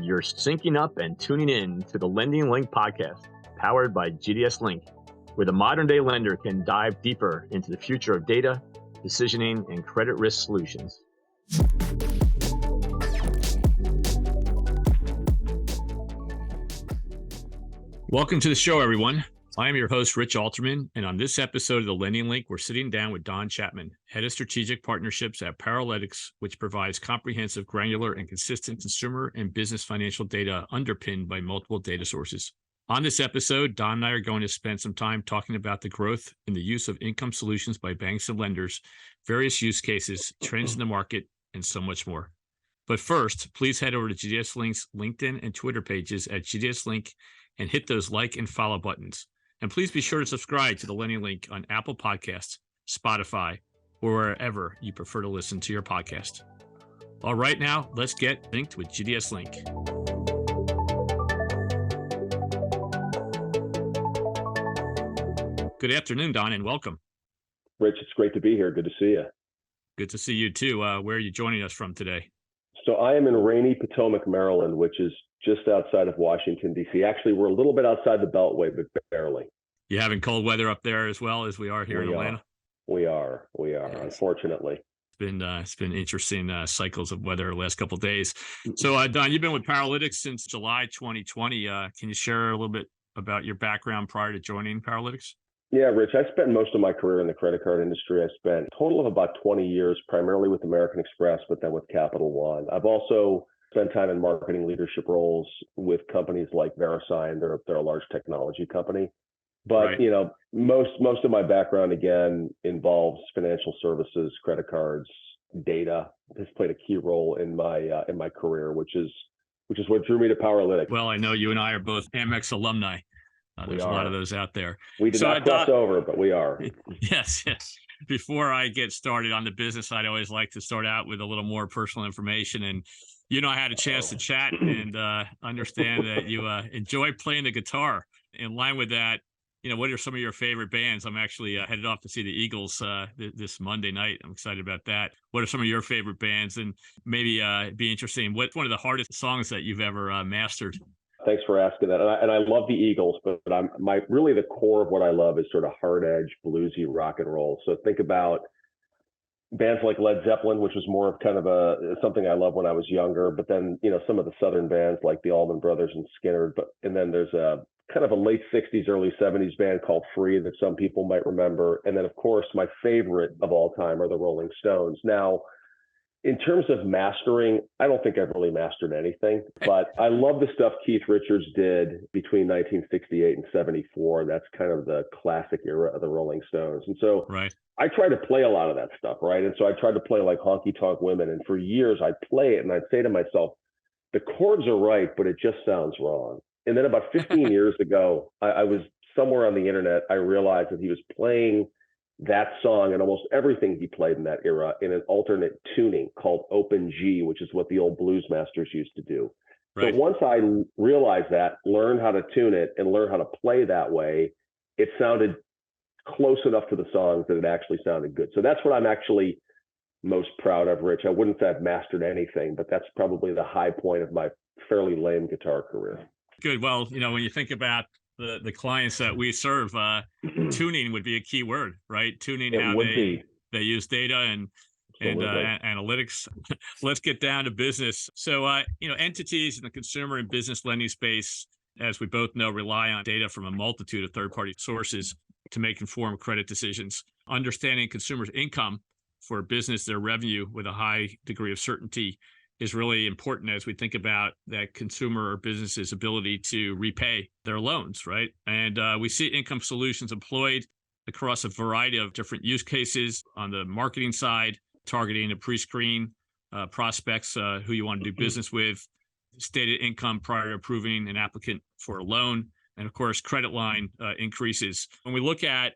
You're syncing up and tuning in to the Lending Link podcast, powered by GDS Link, where the modern day lender can dive deeper into the future of data, decisioning, and credit risk solutions. Welcome to the show, everyone. I am your host, Rich Alterman, and on this episode of the Lending Link, we're sitting down with Don Chapman, Head of Strategic Partnerships at Powerlytics, which provides comprehensive, granular, and consistent consumer and business financial data underpinned by multiple data sources. On this episode, Don and I are going to spend some time talking about the growth in the use of income solutions by banks and lenders, various use cases, trends in the market, and so much more. But first, please head over to GDS Link's LinkedIn and Twitter pages at GDS Link and hit those like and follow buttons. And please be sure to subscribe to the Lending Link on Apple Podcasts, Spotify, or wherever you prefer to listen to your podcast. All right, now let's get linked with GDS Link. Good afternoon, Don, and welcome. Rich, it's great to be here. Good to see you. Good to see you too. Where are you joining us from today? So I am in rainy Potomac, Maryland, which is just outside of Washington, D.C. Actually, we're a little bit outside the Beltway, but barely. You having cold weather up there as well as we are here in Atlanta? We are, Yes. unfortunately. It's been interesting cycles of weather the last couple of days. So, Don, you've been with Powerlytics since July 2020. Can you share a little bit about your background prior to joining Powerlytics? Yeah, Rich, I spent most of my career in the credit card industry. I spent a total of about 20 years, primarily with American Express, but then with Capital One. I've also spent time in marketing leadership roles with companies like Verisign. They're a large technology company. But, Right. you know, most of my background, again, involves financial services, credit cards, data. Has played a key role in my career, which is what drew me to Powerlytics. Well, I know you and I are both Amex alumni. There's a lot of those out there. We did not cross over, but we are. Yes. Before I get started on the business side, I always like to start out with a little more personal information. And you know, I had a chance to chat and understand that you enjoy playing the guitar. In line with that, you know, what are some of your favorite bands? I'm actually headed off to see the Eagles this Monday night. I'm excited about that. What are some of your favorite bands? And maybe be interesting, what's one of the hardest songs that you've ever mastered? Thanks for asking that. And I love the Eagles, but really the core of what I love is sort of hard edge, bluesy rock and roll. So think about bands like Led Zeppelin, which was more of kind of something I loved when I was younger. But then, you know, some of the Southern bands like the Allman Brothers and Skinner. And then there's a kind of a late 60s, early 70s band called Free that some people might remember. And then, of course, my favorite of all time are the Rolling Stones. Now, in terms of mastering, I don't think I've really mastered anything, but I love the stuff Keith Richards did between 1968 and 74. That's kind of the classic era of the Rolling Stones. And so I try to play a lot of that stuff, right? And so I tried to play like Honky Tonk Women. And for years, I'd play it and I'd say to myself, the chords are right, but it just sounds wrong. And then about 15 years ago, I was somewhere on the internet, I realized that he was playing that song and almost everything he played in that era in an alternate tuning called Open G, which is what the old blues masters used to do. Right. So once I realized that, learned how to tune it and learn how to play that way, it sounded close enough to the songs that it actually sounded good. So that's what I'm actually most proud of, Rich. I wouldn't say I've mastered anything, but that's probably the high point of my fairly lame guitar career. Good. Well, you know, when you think about the clients that we serve, tuning would be a key word, right? Tuning how they use data and analytics. Let's get down to business. So, you know, entities in the consumer and business lending space, as we both know, rely on data from a multitude of third-party sources to make informed credit decisions. Understanding consumers' income for a business, their revenue with a high degree of certainty is really important as we think about that consumer or business's ability to repay their loans, right? And we see income solutions employed across a variety of different use cases on the marketing side, targeting to pre-screen prospects who you want to do business with, stated income prior to approving an applicant for a loan, and of course, credit line increases. When we look at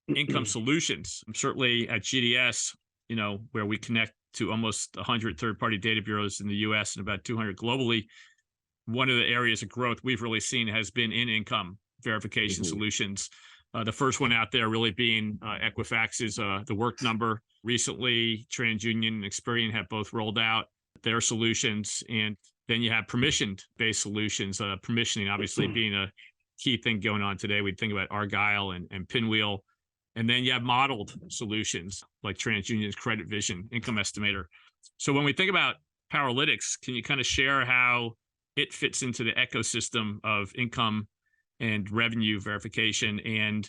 income solutions, certainly at GDS, you know, where we connect to almost 100 third-party data bureaus in the U.S. and about 200 globally, one of the areas of growth we've really seen has been in income verification solutions. The first one out there really being Equifax's The Work Number. Recently, TransUnion and Experian have both rolled out their solutions. And Then you have permission-based solutions, permissioning obviously being a key thing going on today. We think about Argyle and Pinwheel. And then you have modeled solutions like TransUnion's Credit Vision, Income Estimator. So when we think about Powerlytics, can you kind of share how it fits into the ecosystem of income and revenue verification? And,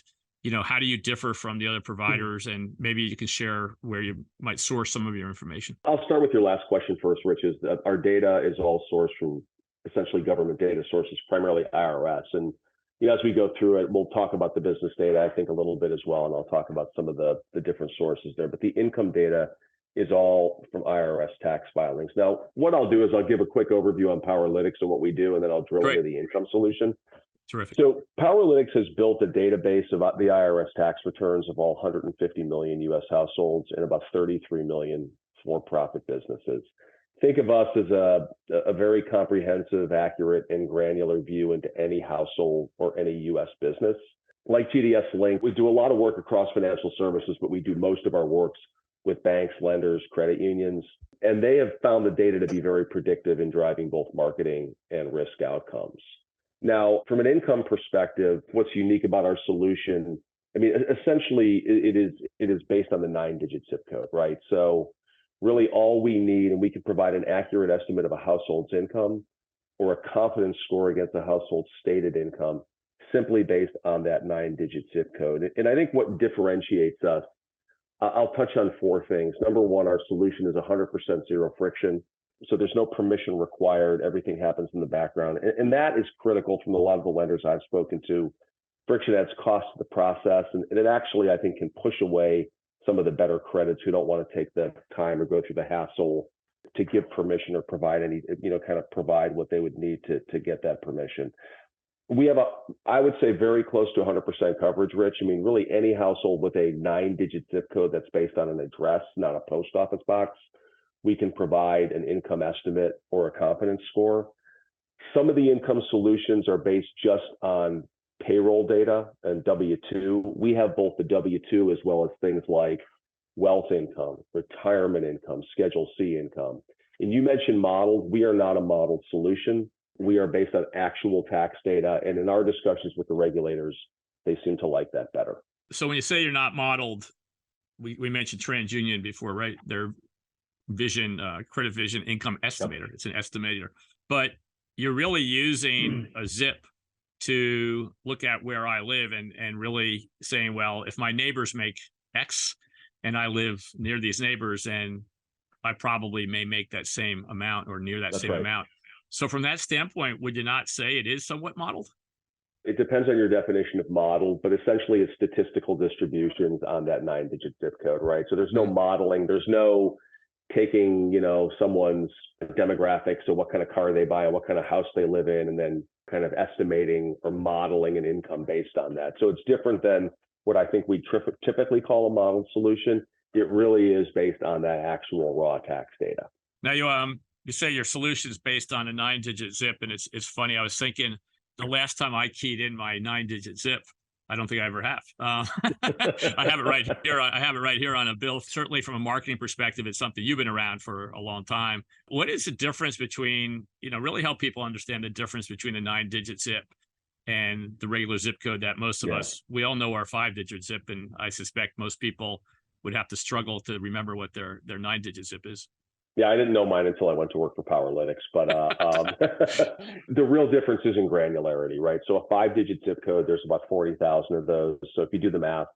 how do you differ from the other providers? And maybe you can share where you might source some of your information. I'll start with your last question first, Rich, is that our data is all sourced from essentially government data sources, primarily IRS. And as we go through it, we'll talk about the business data, I think, a little bit as well, and I'll talk about some of the different sources there. But the income data is all from IRS tax filings. Now, what I'll do is I'll give a quick overview on Powerlytics and what we do, and then I'll drill into the income solution. Terrific. So Powerlytics has built a database of the IRS tax returns of all 150 million U.S. households and about 33 million for-profit businesses. Think of us as a very comprehensive, accurate, and granular view into any household or any U.S. business. Like GDS Link, we do a lot of work across financial services, but we do most of our works with banks, lenders, credit unions, and they have found the data to be very predictive in driving both marketing and risk outcomes. Now, from an income perspective, what's unique about our solution, essentially it is based on the 9-digit zip code, right? So really all we need, and we can provide an accurate estimate of a household's income or a confidence score against a household's stated income simply based on that 9-digit zip code. And I think what differentiates us, I'll touch on 4 things. Number one, our solution is 100% zero friction. So there's no permission required. Everything happens in the background. And that is critical from a lot of the lenders I've spoken to. Friction adds cost to the process. And it actually, I think, can push away some of the better credits who don't want to take the time or go through the hassle to give permission or provide any, provide what they would need to get that permission. We have I would say, very close to 100% coverage, Rich. Really any household with a 9-digit zip code that's based on an address, not a post office box, we can provide an income estimate or a confidence score. Some of the income solutions are based just on payroll data and W-2. We have both the W-2 as well as things like wealth income, retirement income, Schedule C income. And you mentioned modeled. We are not a modeled solution. We are based on actual tax data. And in our discussions with the regulators, they seem to like that better. So when you say you're not modeled, we mentioned TransUnion before, right? They're Vision, Credit Vision, Income Estimator. Yep. It's an estimator, but you're really using a zip to look at where I live and really saying, well, if my neighbors make X and I live near these neighbors, and I probably may make that same amount or near that That's same right. amount. So from that standpoint, would you not say it is somewhat modeled? It depends on your definition of model, but essentially it's statistical distributions on that 9-digit zip code, right? So there's no modeling. There's no taking, someone's demographics, so what kind of car they buy and what kind of house they live in, and then kind of estimating or modeling an income based on that. So it's different than what I think we typically call a modeled solution. It really is based on that actual raw tax data. Now you say your solution is based on a 9-digit zip, and it's funny. I was thinking the last time I keyed in my 9-digit zip, I don't think I ever have. I have it right here. I have it right here on a bill. Certainly from a marketing perspective, it's something you've been around for a long time. What is the difference between, really help people understand the difference between the 9-digit zip and the regular zip code that most of us, we all know our 5-digit zip, and I suspect most people would have to struggle to remember what their 9-digit zip is. Yeah, I didn't know mine until I went to work for Powerlytics, but the real difference is in granularity, right? So a 5-digit zip code, there's about 40,000 of those. So if you do the math,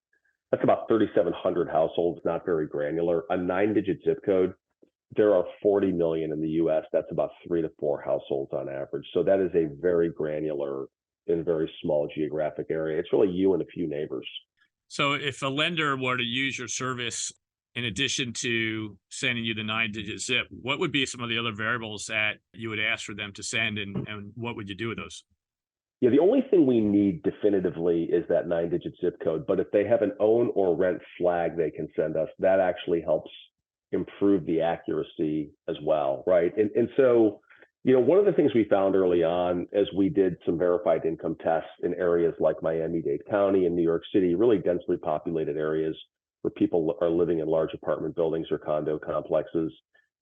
that's about 3,700 households, not very granular. A 9-digit zip code, there are 40 million in the US. That's about 3 to 4 households on average. So that is a very granular and very small geographic area. It's really you and a few neighbors. So if a lender were to use your service, in addition to sending you the 9-digit zip, what would be some of the other variables that you would ask for them to send, and what would you do with those? Yeah, the only thing we need definitively is that 9-digit zip code. But if they have an own or rent flag they can send us, that actually helps improve the accuracy as well, right? And so, one of the things we found early on as we did some verified income tests in areas like Miami-Dade County and New York City, really densely populated areas where people are living in large apartment buildings or condo complexes,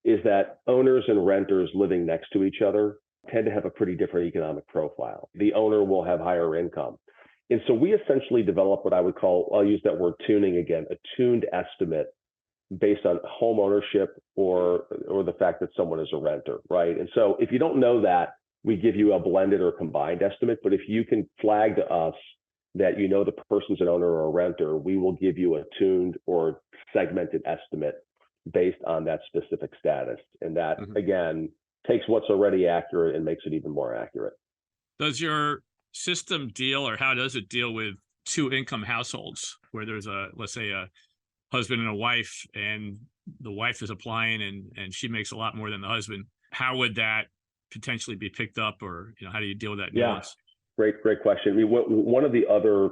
is that owners and renters living next to each other tend to have a pretty different economic profile. The owner will have higher income. And so we essentially develop what I would call, I'll use that word tuning again, a tuned estimate based on home ownership or the fact that someone is a renter, right? And so if you don't know that, we give you a blended or combined estimate. But if you can flag to us that you know the person's an owner or a renter, we will give you a tuned or segmented estimate based on that specific status. And that, again, takes what's already accurate and makes it even more accurate. Does your system deal, or how does it deal with two income households where there's let's say a husband and a wife, and the wife is applying and she makes a lot more than the husband? How would that potentially be picked up, or how do you deal with that nuance? Great question. I mean, one of the other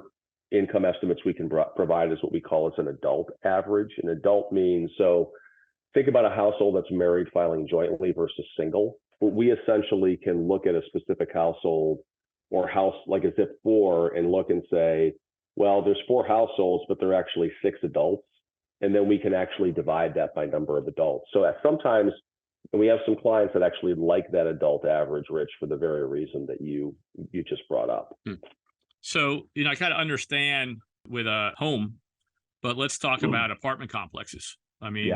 income estimates we can provide is what we call an adult average. An adult means, so think about a household that's married filing jointly versus single. We essentially can look at a specific household or house like a ZIP-4 and look and say, well, there's 4 households, but there are actually 6 adults. And then we can actually divide that by number of adults. So sometimes, and we have some clients that actually like that adult average, Rich, for the very reason that you just brought up. So, I kind of understand with a home, but let's talk about apartment complexes. I mean,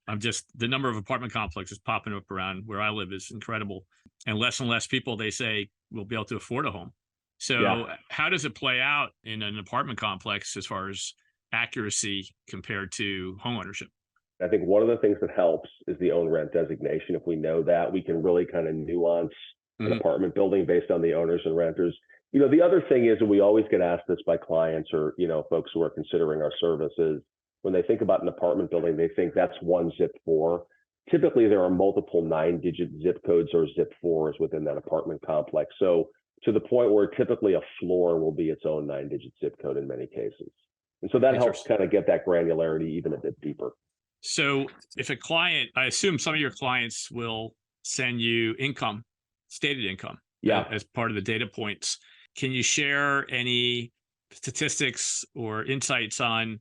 the number of apartment complexes popping up around where I live is incredible. And less people, they say, will be able to afford a home. So how does it play out in an apartment complex as far as accuracy compared to home ownership? I think one of the things that helps is the own rent designation. If we know that, we can really kind of nuance an apartment building based on the owners and renters. The other thing is, and we always get asked this by clients or, folks who are considering our services, when they think about an apartment building, they think that's one ZIP-4. Typically, there are multiple 9-digit zip codes or ZIP-4s within that apartment complex. So to the point where typically a floor will be its own 9-digit zip code in many cases. And so that helps kind of get that granularity even a bit deeper. So if a client, I assume some of your clients will send you stated income as part of the data points. Can you share any statistics or insights on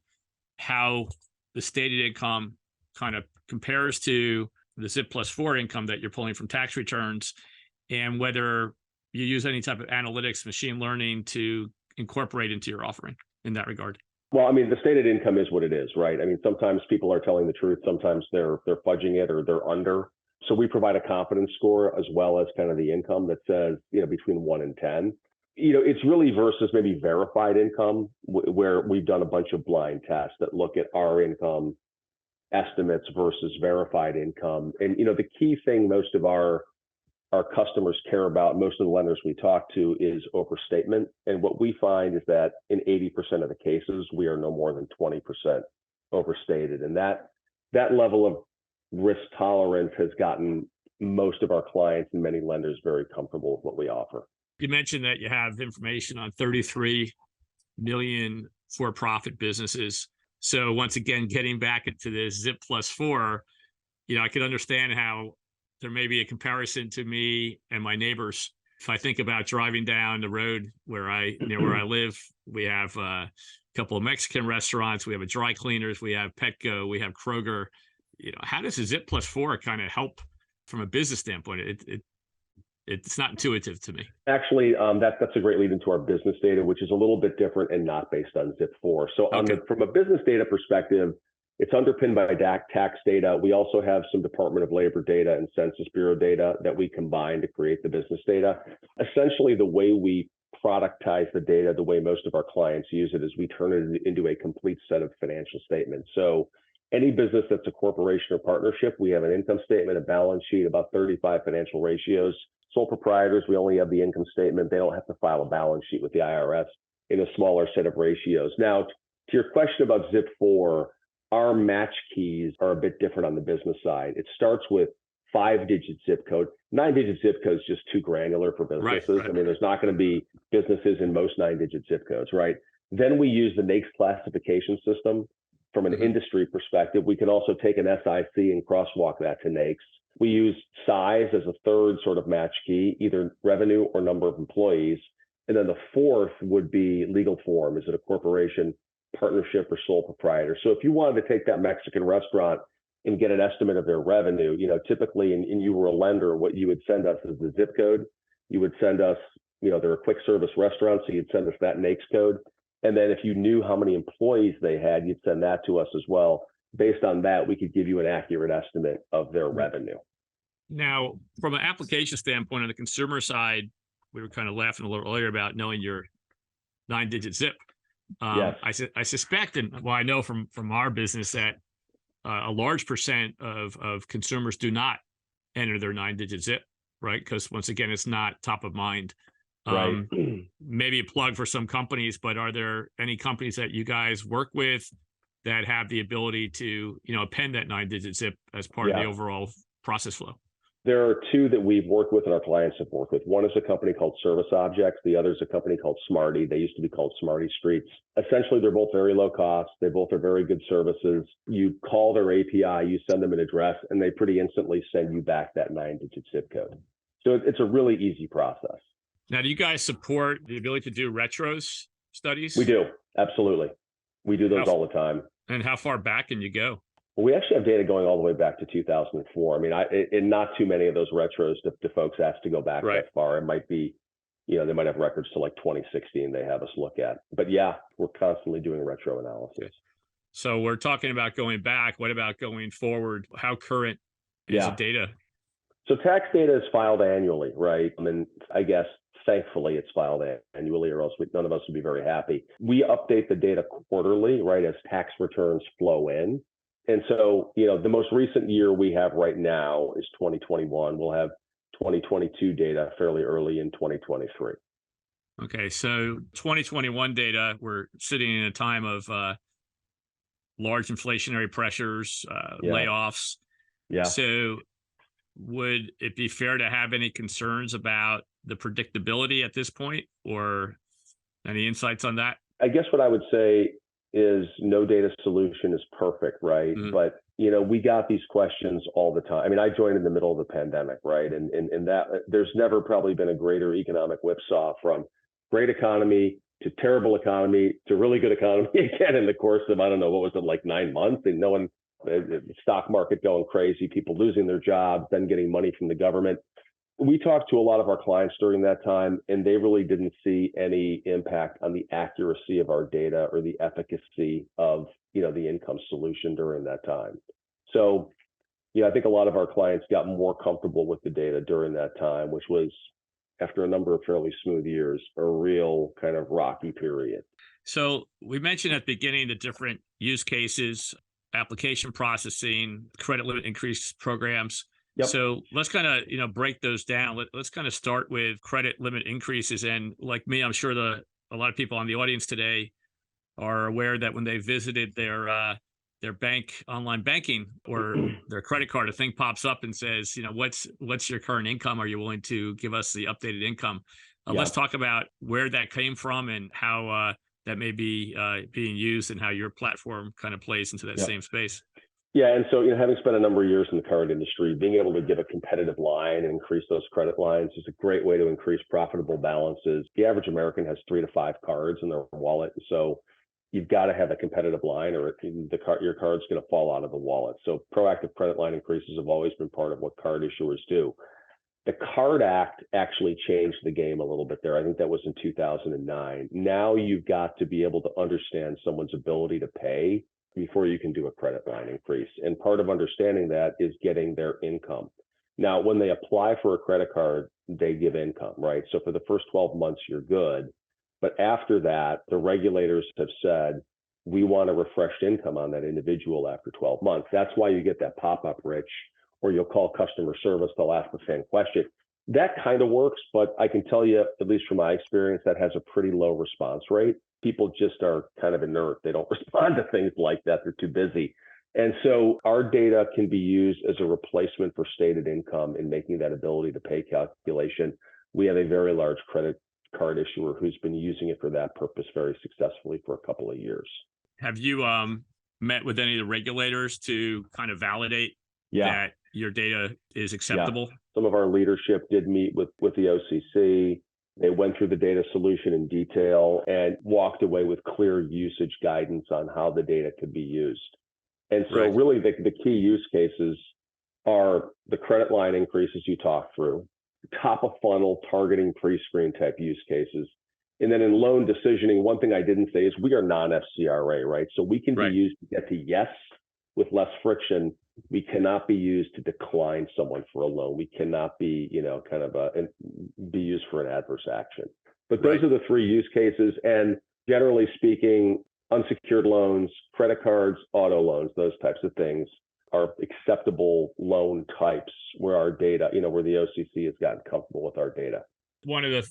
how the stated income kind of compares to the ZIP+4 income that you're pulling from tax returns, and whether you use any type of analytics, machine learning to incorporate into your offering in that regard? Well, I mean, the stated income is what it is, right? I mean, sometimes people are telling the truth, sometimes they're fudging it or they're under. So we provide a confidence score as well as kind of the income that says, between 1 and 10. It's really versus maybe verified income, where we've done a bunch of blind tests that look at our income estimates versus verified income. And, the key thing most of our customers care about, most of the lenders we talk to, is overstatement. And what we find is that in 80% of the cases, we are no more than 20% overstated. And that level of risk tolerance has gotten most of our clients and many lenders very comfortable with what we offer. You mentioned that you have information on 33 million for-profit businesses. So once again, getting back into this ZIP+4, I could understand how there may be a comparison to me and my neighbors. If I think about driving down the road where I live, we have a couple of Mexican restaurants, we have a dry cleaners, we have Petco, we have Kroger. How does a ZIP+4 kind of help from a business standpoint? It's not intuitive to me. Actually, that's a great lead into our business data, which is a little bit different and not based on ZIP-4. So from a business data perspective, it's underpinned by tax data. We also have some Department of Labor data and Census Bureau data that we combine to create the business data. Essentially, the way we productize the data, the way most of our clients use it, is we turn it into a complete set of financial statements. So any business that's a corporation or partnership, we have an income statement, a balance sheet, about 35 financial ratios. Sole proprietors, we only have the income statement. They don't have to file a balance sheet with the IRS in a smaller set of ratios. Now, to your question about ZIP-4, our match keys are a bit different on the business side. It starts with 5-digit zip code. 9-digit zip code is just too granular for businesses. Right. I mean, there's not going to be businesses in most 9-digit zip codes, right? Then we use the NAICS classification system from an industry perspective. We can also take an SIC and crosswalk that to NAICS. We use size as a third sort of match key, either revenue or number of employees. And then the fourth would be legal form. Is it a corporation, partnership, or sole proprietor? So if you wanted to take that Mexican restaurant and get an estimate of their revenue, typically, and you were a lender, what you would send us is the zip code. You would send us, they're a quick service restaurant, so you'd send us that NAICS code. And then if you knew how many employees they had, you'd send that to us as well. Based on that, we could give you an accurate estimate of their revenue. Now, from an application standpoint, on the consumer side, we were kind of laughing a little earlier about knowing your 9-digit zip. Yes. I suspect, and well, I know from our business that a large percent of consumers do not enter their 9-digit zip, right? Because once again, it's not top of mind. Right. Maybe a plug for some companies, but are there any companies that you guys work with that have the ability to, append that 9-digit zip as part of the overall process flow? There are two that we've worked with and our clients have worked with. One is a company called Service Objects. The other is a company called Smarty. They used to be called Smarty Streets. Essentially, they're both very low cost. They both are very good services. You call their API, you send them an address, and they pretty instantly send you back that 9-digit zip code. So it's a really easy process. Now, do you guys support the ability to do retros studies? We do. Absolutely. We do those all the time. And how far back can you go? Well, we actually have data going all the way back to 2004. I mean, and not too many of those retros do folks ask to go back that far. It might be, they might have records to like 2016 they have us look at. But yeah, we're constantly doing retro analysis. So we're talking about going back. What about going forward? How current is the data? So tax data is filed annually, right? I mean, I guess thankfully it's filed annually, or else none of us would be very happy. We update the data quarterly, right, as tax returns flow in. And so, the most recent year we have right now is 2021. We'll have 2022 data fairly early in 2023. Okay, so 2021 data, we're sitting in a time of large inflationary pressures, layoffs. Yeah. So would it be fair to have any concerns about the predictability at this point, or any insights on that? I guess what I would say is no data solution is perfect, right? Mm-hmm. But, we got these questions all the time. I mean, I joined in the middle of the pandemic, right? And that there's never probably been a greater economic whipsaw from great economy to terrible economy to really good economy again in the course of, I don't know, what was it, like 9 months? And the stock market going crazy, people losing their jobs, then getting money from the government. We talked to a lot of our clients during that time, and they really didn't see any impact on the accuracy of our data or the efficacy of, the income solution during that time. So, I think a lot of our clients got more comfortable with the data during that time, which was, after a number of fairly smooth years, a real kind of rocky period. So we mentioned at the beginning the different use cases, application processing, credit limit increase programs. Yep. So let's kind of, break those down. Let's kind of start with credit limit increases. And like me, I'm sure a lot of people on the audience today are aware that when they visited their bank, online banking, or their credit card, a thing pops up and says, what's your current income? Are you willing to give us the updated income? Let's talk about where that came from and how that may be being used and how your platform kind of plays into that same space. Yeah, and so having spent a number of years in the card industry, being able to give a competitive line and increase those credit lines is a great way to increase profitable balances. The average American has 3 to 5 cards in their wallet, so you've got to have a competitive line, or your card's going to fall out of the wallet. So proactive credit line increases have always been part of what card issuers do. The Card Act actually changed the game a little bit there. I think that was in 2009. Now you've got to be able to understand someone's ability to pay before you can do a credit line increase. And part of understanding that is getting their income. Now, when they apply for a credit card, they give income, right? So for the first 12 months, you're good. But after that, the regulators have said, we want a refreshed income on that individual after 12 months. That's why you get that pop-up, Rich, or you'll call customer service, they'll ask the same question. That kind of works, but I can tell you, at least from my experience, that has a pretty low response rate. People just are kind of inert. They don't respond to things like that. They're too busy. And so our data can be used as a replacement for stated income in making that ability to pay calculation. We have a very large credit card issuer who's been using it for that purpose very successfully for a couple of years. Have you met with any of the regulators to kind of validate that your data is acceptable? Yeah. Some of our leadership did meet with the OCC. They went through the data solution in detail and walked away with clear usage guidance on how the data could be used. And so really the key use cases are the credit line increases you talked through, top of funnel targeting pre-screen type use cases. And then in loan decisioning, one thing I didn't say is we are non-FCRA, right? So we can be used to get to yes with less friction. We cannot be used to decline someone for a loan. We cannot be, be used for an adverse action. But those are the three use cases. And generally speaking, unsecured loans, credit cards, auto loans, those types of things are acceptable loan types where our data, where the OCC has gotten comfortable with our data. One of the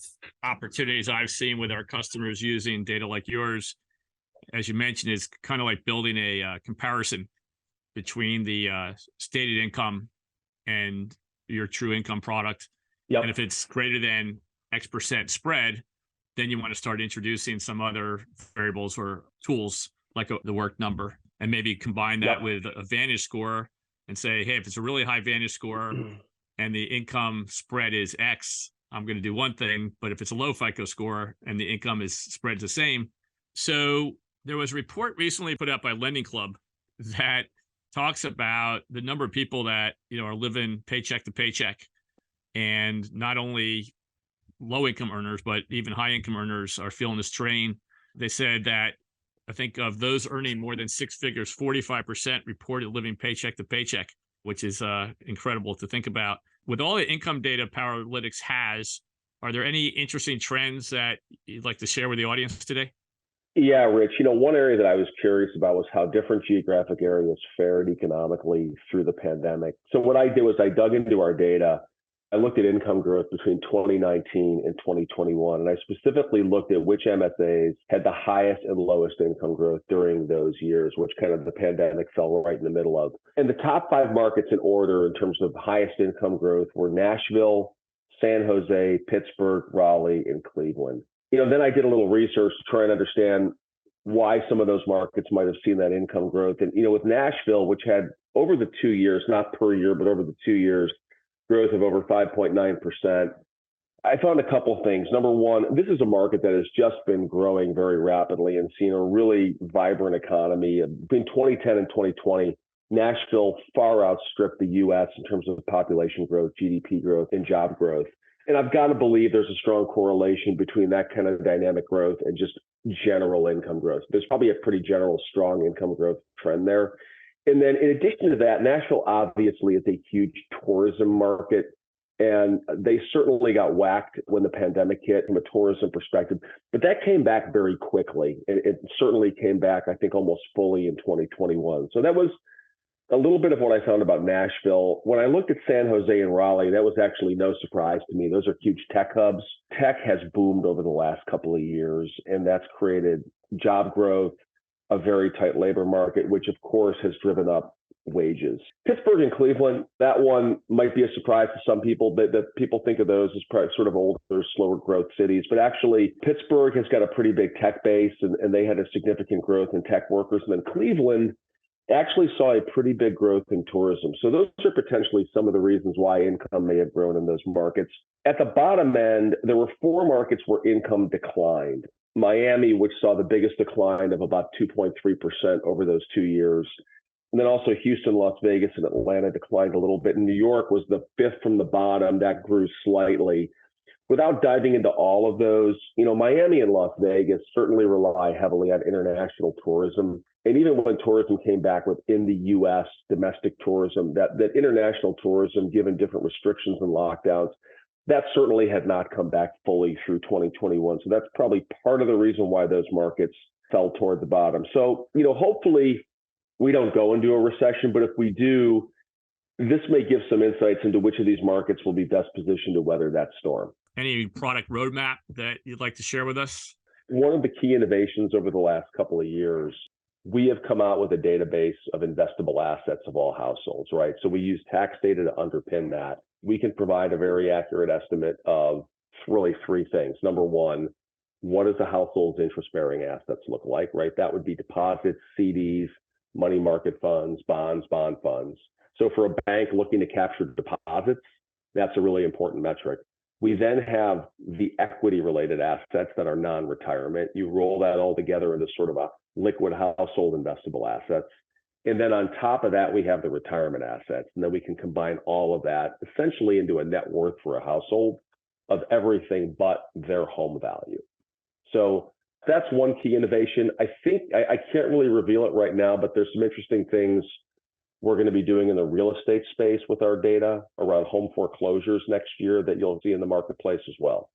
opportunities I've seen with our customers using data like yours, as you mentioned, is kind of like building a comparison between the stated income and your true income product. And if it's greater than X% spread, then you want to start introducing some other variables or tools like the work number, and maybe combine that with a Vantage score and say, hey, if it's a really high Vantage score and the income spread is X, I'm going to do one thing. But if it's a low FICO score and the income is spread the same. So there was a report recently put out by Lending Club that talks about the number of people that, are living paycheck to paycheck, and not only low income earners, but even high income earners are feeling the strain. They said that I think of those earning more than six figures, 45% reported living paycheck to paycheck, which is incredible to think about. With all the income data Powerlytics has, are there any interesting trends that you'd like to share with the audience today? Yeah, Rich, one area that I was curious about was how different geographic areas fared economically through the pandemic. So what I did was I dug into our data. I looked at income growth between 2019 and 2021, and I specifically looked at which MSAs had the highest and lowest income growth during those years, which kind of the pandemic fell right in the middle of. And the top 5 markets in order in terms of highest income growth were Nashville, San Jose, Pittsburgh, Raleigh, and Cleveland. Then I did a little research to try and understand why some of those markets might have seen that income growth. And, with Nashville, which had over the 2 years, not per year, but over the 2 years, growth of over 5.9%. I found a couple of things. Number one, this is a market that has just been growing very rapidly and seen a really vibrant economy. Between 2010 and 2020, Nashville far outstripped the U.S. in terms of population growth, GDP growth, and job growth. And I've got to believe there's a strong correlation between that kind of dynamic growth and just general income growth. There's probably a pretty general strong income growth trend there. And then in addition to that, Nashville obviously is a huge tourism market, and they certainly got whacked when the pandemic hit from a tourism perspective, but that came back very quickly. It certainly came back, I think, almost fully in 2021. So that was a little bit of what I found about Nashville. When I looked at San Jose and Raleigh, that was actually no surprise to me. Those are huge tech hubs. Tech has boomed over the last couple of years, and that's created job growth, a very tight labor market, which of course has driven up wages. Pittsburgh and Cleveland, that one might be a surprise to some people, that people think of those as probably sort of older, slower growth cities. But actually, Pittsburgh has got a pretty big tech base, and they had a significant growth in tech workers. And then Cleveland actually saw a pretty big growth in tourism. So those are potentially some of the reasons why income may have grown in those markets. At the bottom end, there were 4 markets where income declined. Miami, which saw the biggest decline of about 2.3% over those 2 years. And then also Houston, Las Vegas, and Atlanta declined a little bit. And New York was the 5th from the bottom. That grew slightly. Without diving into all of those, Miami and Las Vegas certainly rely heavily on international tourism. And even when tourism came back within the U.S., domestic tourism, that international tourism, given different restrictions and lockdowns, that certainly had not come back fully through 2021. So that's probably part of the reason why those markets fell toward the bottom. So, hopefully we don't go into a recession, but if we do, this may give some insights into which of these markets will be best positioned to weather that storm. Any product roadmap that you'd like to share with us? One of the key innovations over the last couple of years, we have come out with a database of investable assets of all households, right? So we use tax data to underpin that. We can provide a very accurate estimate of really 3 things. Number one, what does the household's interest-bearing assets look like, right? That would be deposits, CDs, money market funds, bonds, bond funds. So for a bank looking to capture deposits, that's a really important metric. We then have the equity-related assets that are non-retirement. You roll that all together into sort of a liquid household investable assets. And then on top of that, we have the retirement assets. And then we can combine all of that essentially into a net worth for a household of everything but their home value. So that's one key innovation. I think I can't really reveal it right now, but there's some interesting things we're going to be doing in the real estate space with our data around home foreclosures next year that you'll see in the marketplace as well.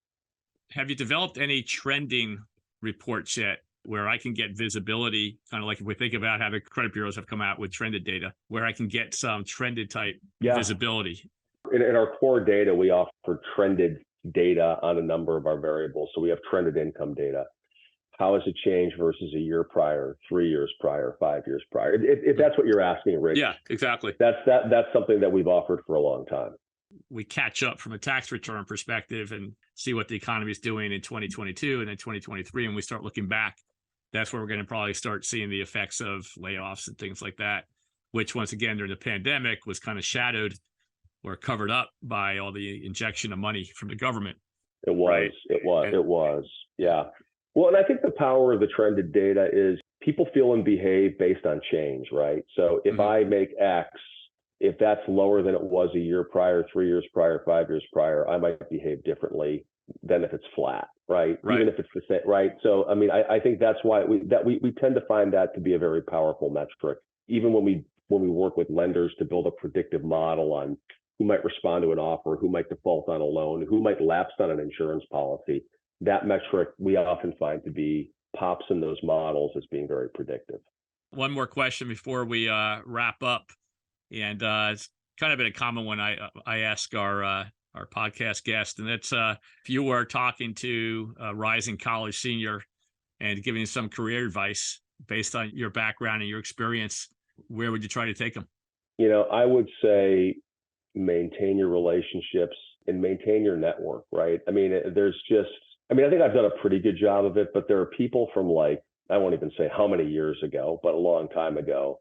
Have you developed any trending reports yet where I can get visibility, kind of like if we think about how the credit bureaus have come out with trended data, where I can get some trended type visibility? In our core data, we offer trended data on a number of our variables. So we have trended income data. How has it changed versus a year prior, 3 years prior, 5 years prior? If that's what you're asking, Rich. Yeah, exactly. That's something that we've offered for a long time. We catch up from a tax return perspective and see what the economy is doing in 2022 and in 2023. And we start looking back. That's where we're going to probably start seeing the effects of layoffs and things like that, which once again, during the pandemic was kind of shadowed or covered up by all the injection of money from the government. It was. Yeah. Well, and I think the power of the trended data is people feel and behave based on change, right? So if I make X, if that's lower than it was a year prior, 3 years prior, 5 years prior, I might behave differently than if it's flat, right? Even if it's the same, right? So, I mean, I think that's why we tend to find that to be a very powerful metric. Even when we work with lenders to build a predictive model on who might respond to an offer, who might default on a loan, who might lapse on an insurance policy, that metric we often find to be pops in those models as being very predictive. One more question before we wrap up, and it's kind of been a common one I ask our podcast guest, and it's if you were talking to a rising college senior and giving some career advice based on your background and your experience, where would you try to take them? You know, I would say maintain your relationships and maintain your network, right? I mean, I think I've done a pretty good job of it, but there are people from I won't even say how many years ago, but a long time ago,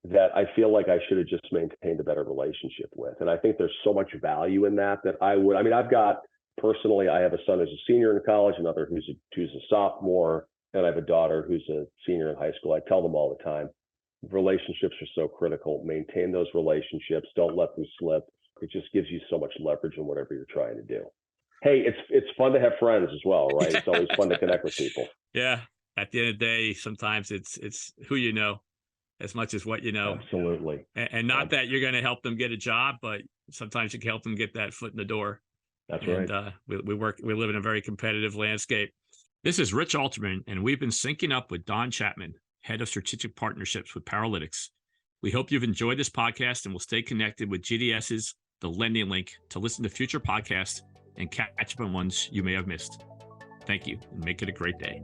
that I feel like I should have just maintained a better relationship with. And I think there's so much value in that I've got, personally, I have a son who's a senior in college, another who's a sophomore, and I have a daughter who's a senior in high school. I tell them all the time, relationships are so critical. Maintain those relationships. Don't let them slip. It just gives you so much leverage in whatever you're trying to do. Hey, it's fun to have friends as well, right? It's always fun to connect with people. Yeah. At the end of the day, sometimes it's who you know as much as what you know. Absolutely. And not that you're going to help them get a job, but sometimes you can help them get that foot in the door. That's right. We live in a very competitive landscape. This is Rich Alterman, and we've been syncing up with Don Chapman, Head of Strategic Partnerships with Powerlytics. We hope you've enjoyed this podcast and will stay connected with GDS's The Lending Link to listen to future podcasts and catch up on ones you may have missed. Thank you, and make it a great day.